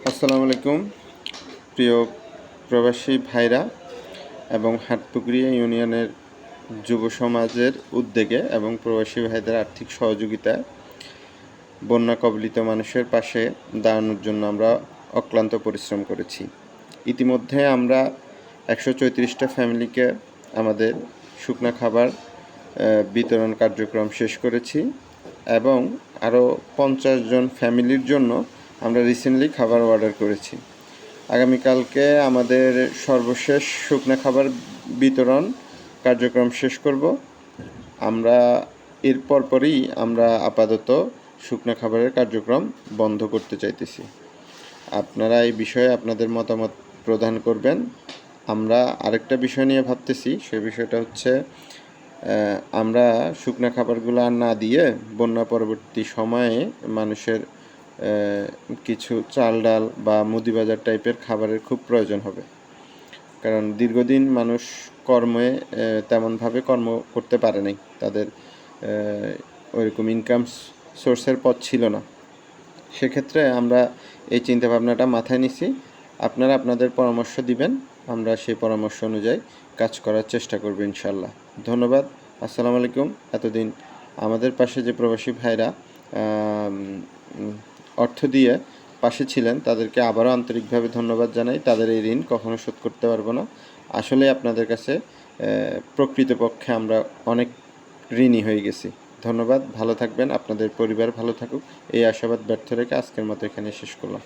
আসসালামু আলাইকুম প্রিয় প্রবাসী ভাইরা এবং হাটপুকুরিয়া ইউনিয়নের যুব সমাজের উদ্যোগে এবং প্রবাসী ভাইদের আর্থিক সহযোগিতায় বন্যা কবলিত মানুষের পাশে দাঁড়ানোর জন্য আমরা অক্লান্ত পরিশ্রম করেছি। ইতিমধ্যে আমরা 134টা ফ্যামিলিকে আমাদের শুকনা খাবার বিতরণ কার্যক্রম শেষ করেছি এবং আরও 50 জন ফ্যামিলির জন্য আমরা রিসেন্টলি খাবার অর্ডার করেছি। আগামীকালকে আমাদের সর্বশেষ শুকনো খাবার বিতরণ কার্যক্রম শেষ করব। আমরা এর পরপরই আমরা আপাতত শুকনো খাবারের কার্যক্রম বন্ধ করতে চাইতেছি। আপনারা এই বিষয়ে আপনাদের মতামত প্রদান করবেন। আমরা আরেকটা বিষয় নিয়ে ভাবতেছি, সে বিষয়টা হচ্ছে আমরা শুকনো খাবারগুলো আর না দিয়ে বন্যা পরবর্তী সময়ে মানুষের কিছু চাল ডাল বা মুদি বাজার টাইপের খাবারের খুব প্রয়োজন হবে, কারণ দীর্ঘদিন মানুষ কর্মে তেমনভাবে কর্ম করতে পারে নাই, তাদের ওইরকম ইনকাম সোর্সের পথ ছিল না। সেক্ষেত্রে আমরা এই চিন্তাভাবনাটা মাথায় নিছি। আপনারা আপনাদের পরামর্শ দিবেন, আমরা সেই পরামর্শ অনুযায়ী কাজ করার চেষ্টা করব ইনশাল্লাহ। ধন্যবাদ। আসসালামু আলাইকুম। এতদিন আমাদের পাশে যে প্রবাসী ভাইরা অর্থ দিয়ে পাশে ছিলেন তাদেরকে আবারও আন্তরিকভাবে ধন্যবাদ জানাই। তাদের এই ঋণ কখনো শোধ করতে পারবো না। আসলে আপনাদের কাছে প্রকৃতপক্ষে আমরা অনেক ঋণী হয়ে গেছি। ধন্যবাদ। ভালো থাকবেন, আপনাদের পরিবার ভালো থাকুক, এই আশাবাদ ব্যর্থ রেখে আজকের মতো এখানে শেষ করলাম।